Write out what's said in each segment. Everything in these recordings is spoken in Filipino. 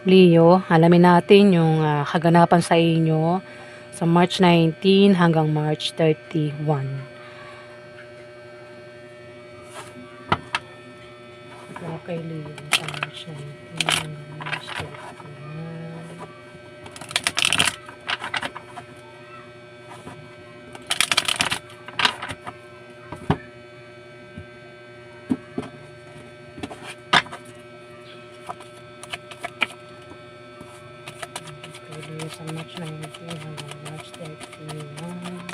Leo, alamin natin yung kaganapan sa inyo sa March 19 hanggang March 31. Okay, Leo, sa March 19 hanggang March 31. Okay, Leo, sa March 19 hanggang March 31.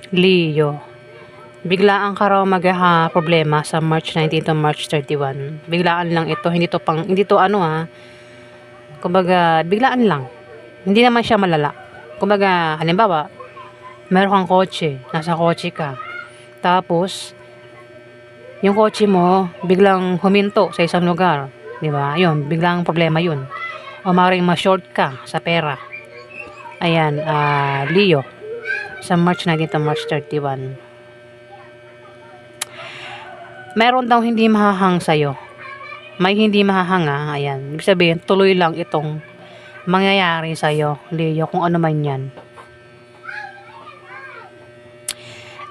Leo, biglaan ka raw problema sa March 19 to March 31. Biglaan lang ito, hindi to kumbaga biglaan lang. Hindi naman siya malala. Kumbaga, halimbawa, meron kang kotse, nasa kotse ka. Tapos, yung kotse mo biglang huminto sa isang lugar, 'di ba? 'Yun, biglang problema 'yun. O maaaring ma-short ka sa pera. Ayan, Leo, sa March 19 to March 31. Meron daw hindi mahahang sa'yo. May hindi mahahanga, ayan. Ibig sabihin, tuloy lang itong mangyayari sa'yo, Leo, kung ano man yan.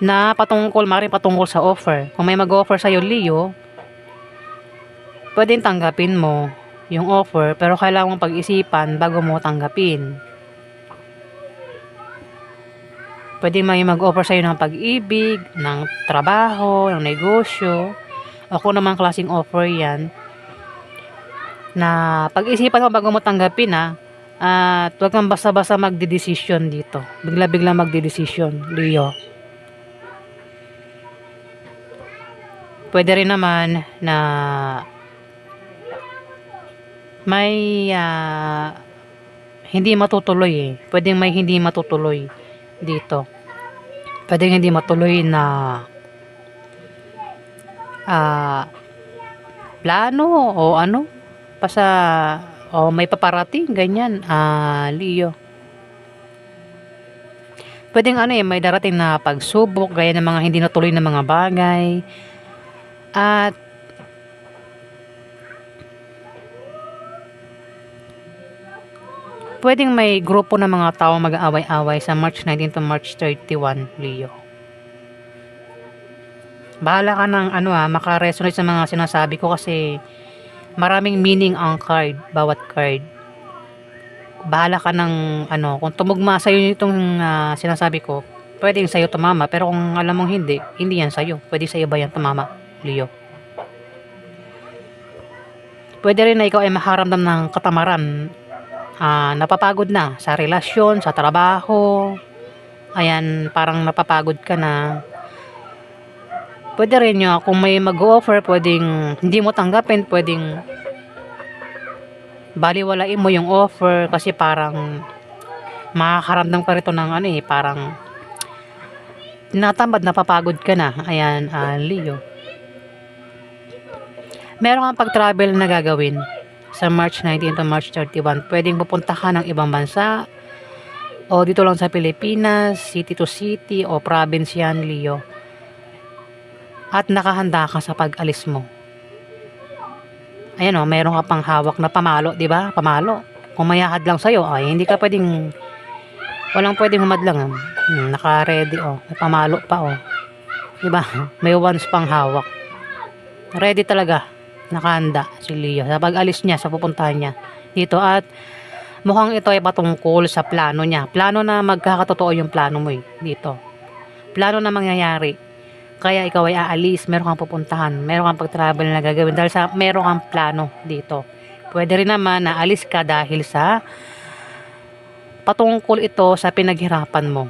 Na maaaring patungkol sa offer. Kung may mag-offer sa'yo, Leo, pwedeng tanggapin mo yung offer, pero kailangan mong pag-isipan bago mo tanggapin. Pwede may mag-offer sa'yo ng pag-ibig, ng trabaho, ng negosyo, o kung naman klaseng offer yan, na pag-isipan mo bago mo tanggapin at huwag kang basta-basta magdedesisyon dito. Bigla-bigla magdedesisyon, Leo. Pwede rin naman na may hindi matutuloy Pwedeng may hindi matutuloy dito. Pwedeng hindi matuloy na plano o ano o may paparating ganyan, Leo. Pwedeng may darating na pagsubok gaya ng mga hindi natuloy na mga bagay. At pwedeng may grupo ng mga tao mag-aaway-away sa March 19 to March 31, Leo. Bahala ka ng makaresonate sa mga sinasabi ko kasi maraming meaning ang bawat card. Bahala ka ng kung tumugma sa'yo itong sinasabi ko, pwedeng sa'yo tumama, pero kung alam mong hindi yan sa'yo. Pwede sa iba yan tumama, Leo. Pwede rin na ikaw ay makaramdam ng katamaran, napapagod na sa relasyon, sa trabaho. Ayan, parang napapagod ka na. Pwede rin yun, kung may mag-offer, pwedeng hindi mo tanggapin, pwedeng baliwalain mo yung offer kasi parang makakaramdam ka rito ng ano parang tinatamad, napapagod ka na. Ayan, Leo. Meron kang pag-travel na gagawin sa March 19 to March 31. Pwedeng pupunta ka ng ibang bansa o dito lang sa Pilipinas, city to city o province yan, Leo. At nakahanda ka sa pag-alis mo. Ayan meron ka pang hawak na pamalo, di ba? Pamalo. Kung may lang sa'yo, ay hindi ka pwedeng, walang pwedeng humadlang. Naka-ready, may pamalo pa, di ba? May ones pang hawak. Ready talaga. Nakahanda si Leo sa pag-alis niya, sa pupuntahan niya dito. At mukhang ito ay patungkol sa plano niya. Plano na magkakatotoo yung plano mo dito. Plano na mangyayari. Kaya ikaw ay aalis, meron kang pupuntahan, meron kang pag-travel na gagawin dahil sa meron kang plano dito. Pwede rin naman na alis ka dahil sa patungkol ito sa pinaghirapan mo.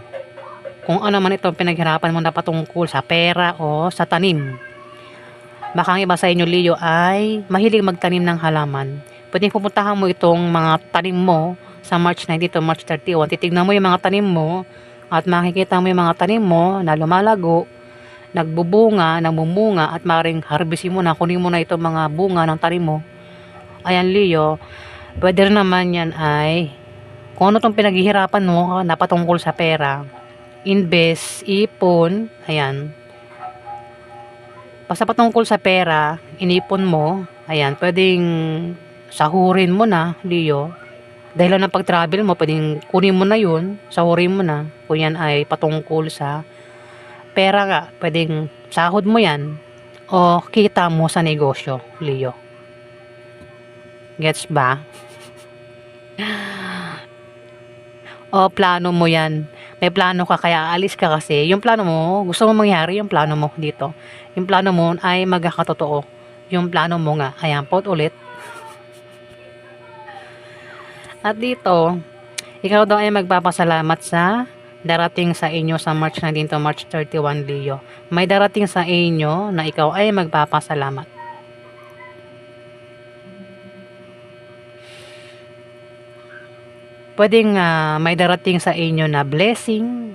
Kung ano man ito pinaghirapan mo na patungkol sa pera o sa tanim. Baka ang iba sa inyo, Leo, ay mahilig magtanim ng halaman. Pwedeng pupuntahan mo itong mga tanim mo sa March 19 to March 31. Titignan mo yung mga tanim mo at makikita mo yung mga tanim mo na lumalago, nagbubunga, namumunga at maaaring harvestin mo na, kunin mo na itong mga bunga ng tanim mo. Ayan, Leo, pwede rin naman yan ay kung ano itong pinaghihirapan mo na patungkol sa pera, invest, ipon, ayan. Basta patungkol sa pera, inipon mo, ayan, pwedeng sahurin mo na, Leo. Dahil lang ng pag-travel mo, pwedeng kunin mo na yun, sahurin mo na, kung yan ay patungkol sa pera nga, pwedeng sahod mo yan o kita mo sa negosyo, Leo. Gets ba? O plano mo yan. May plano ka kaya aalis ka kasi yung plano mo, gusto mo mangyari yung plano mo dito. Yung plano mo ay magkakatotoo. Yung plano mo nga, ayan, pot ulit. At dito, ikaw daw ay magpapasalamat sa darating sa inyo sa March 19 to March 31, Leo. May darating sa inyo na ikaw ay magpapasalamat. Pwedeng may darating sa inyo na blessing.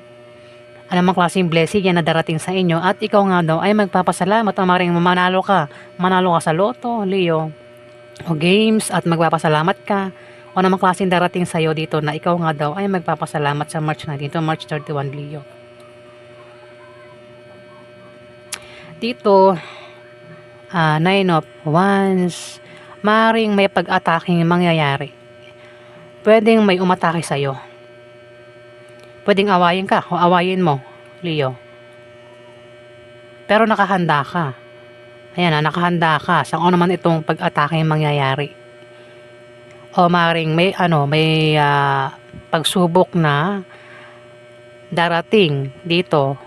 Anumang klaseng blessing yan na darating sa inyo at ikaw nga daw ay magpapasalamat. Maring manalo ka sa loto, Leo, o games at magpapasalamat ka. O namang klaseng darating sa'yo dito na ikaw nga daw ay magpapasalamat sa March 19 to March 31, Leo. Dito, Nine of Wands, maring may pag-ataking mangyayari. Pwedeng may umatake sa'yo. Pwedeng awayin ka o awayin mo, Leo. Pero nakahanda ka. Ayan nakahanda ka sa ano man itong pag-ataking mangyayari. O maring may pagsubok na darating dito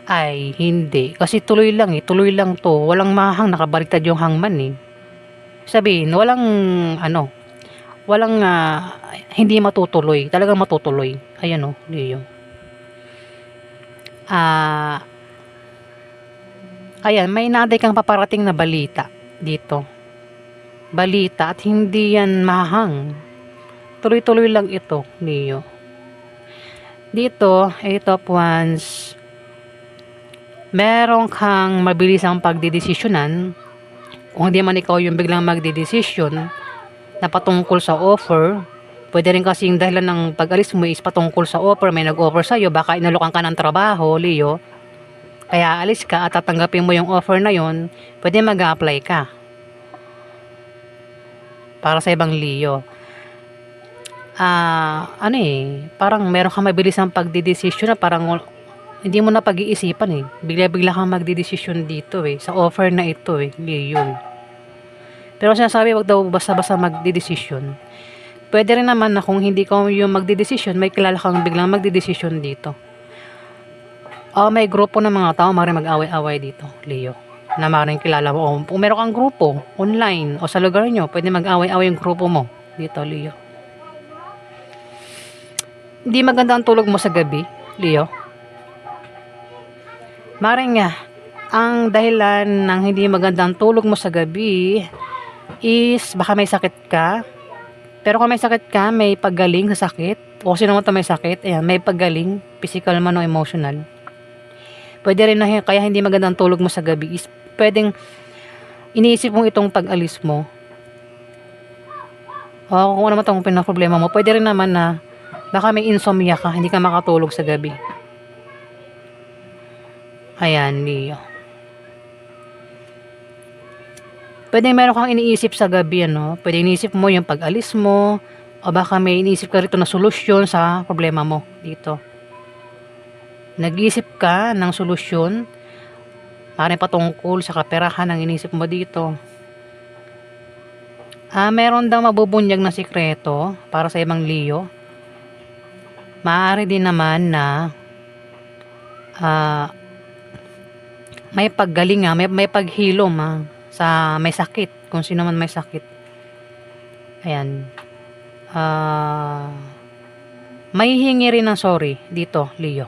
ay hindi. Kasi tuloy lang to. Walang mahang, nakabaliktad yung hangman Sabihin, walang hindi matutuloy. Talagang matutuloy. Ayan Leo. Ayan, may naday kang paparating na balita dito. Balita at hindi yan mahang. Tuloy-tuloy lang ito, Leo. Dito, 8 of Wands, meron kang mabilisang pagdidesisyonan. Kung hindi man ikaw yung biglang magdidesisyon na patungkol sa offer, pwede rin kasing dahilan ng pag-alis mo is patungkol sa offer. May nag-offer sa'yo, baka inalukan ka ng trabaho, Leo. Kaya alis ka at tatanggapin mo yung offer na yon, pwede mag-a-apply ka para sa ibang Leo. Parang meron kang mabilisang pagdidesisyon na parang hindi mo na pag-iisipan bigla-bigla kang magdidesisyon dito sa offer na ito Leo. Pero sinasabi, wag daw basta-basta magdidesisyon. Pwede rin naman na kung hindi ka yung magdidesisyon, may kilala kang biglang magdidesisyon dito. O may grupo ng mga tao maaaring mag-away-away dito, Leo, na maaaring kilala mo. Kung meron kang grupo online o sa lugar nyo, pwede mag-away-away yung grupo mo dito, Leo. Hindi maganda ang tulog mo sa gabi, Leo. Maring nga, ang dahilan ng hindi magandang tulog mo sa gabi is baka may sakit ka. Pero kung may sakit ka, may paggaling sa sakit. O sino naman to may sakit, ayan, may paggaling, physical man o emotional. Pwede rin na kaya hindi magandang tulog mo sa gabi is pwedeng iniisip mo itong pag-alis mo. O kung ano naman itong pinaproblema mo, pwede rin naman na baka may insomnia ka, hindi ka makatulog sa gabi. Ayan, Leo. Pwede meron kang iniisip sa gabi, ano? Pwede iniisip mo yung pag-alis mo, o baka may iniisip ka rito na solusyon sa problema mo dito. Nag-iisip ka ng solusyon, maaaring patungkol sa kaperahan ang iniisip mo dito. Meron daw mabubunyag na sikreto para sa ibang Leo. Maaari din naman na may paggaling may paghilom sa may sakit, kung sino man may sakit. Ayan. May hingi rin ng sorry dito, Leo.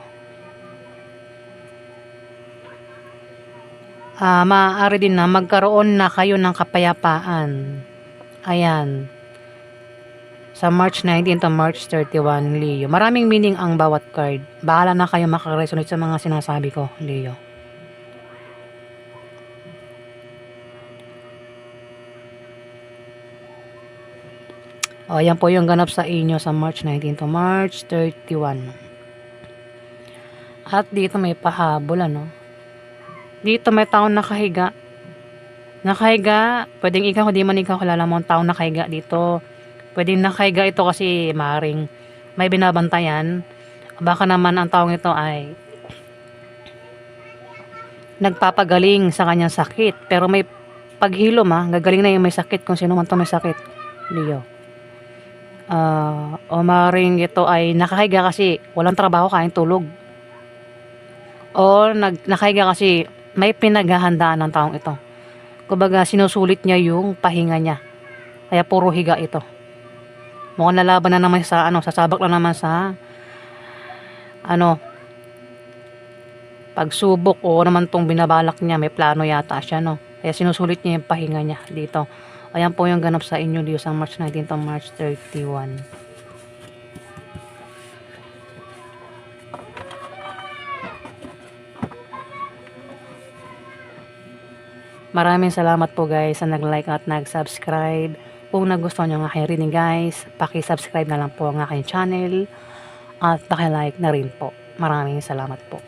Maaari din na magkaroon na kayo ng kapayapaan. Ayan. Sa March 19 to March 31, Leo. Maraming meaning ang bawat card. Bahala na kayo makaresonate sa mga sinasabi ko, Leo. O, yan po yung ganap sa inyo sa March 19 to March 31. At dito may pahabol, ano? Dito may taong nakahiga. Nakahiga, pwedeng ikaw, hindi man ikaw kilala mo ang taong nakahiga dito. Pwedeng nakahiga ito kasi maring may binabantayan. Baka naman ang taong ito ay nagpapagaling sa kanyang sakit. Pero may paghilom, gagaling na yung may sakit kung sino man to may sakit, Leo. O maring ito ay nakahiga kasi walang trabaho, kain tulog. O nakahiga kasi may pinaghahandaan ng taong ito. Kumbaga sinusulit niya yung pahinga niya. Kaya puro higa ito. Mukhang lalaban na naman sa sasabak na naman sa pagsubok o naman tong binabalak niya, may plano yata siya, no. Kaya sinusulit niya yung pahinga niya dito. Ayan po yung ganap sa inyo dito sa March 19 to March 31. Maraming salamat po guys sa nag-like at nag-subscribe. Kung nagustuhan nyo ang aking reading guys, paki-subscribe na lang po ang aking channel at paki-like na rin po. Maraming salamat po.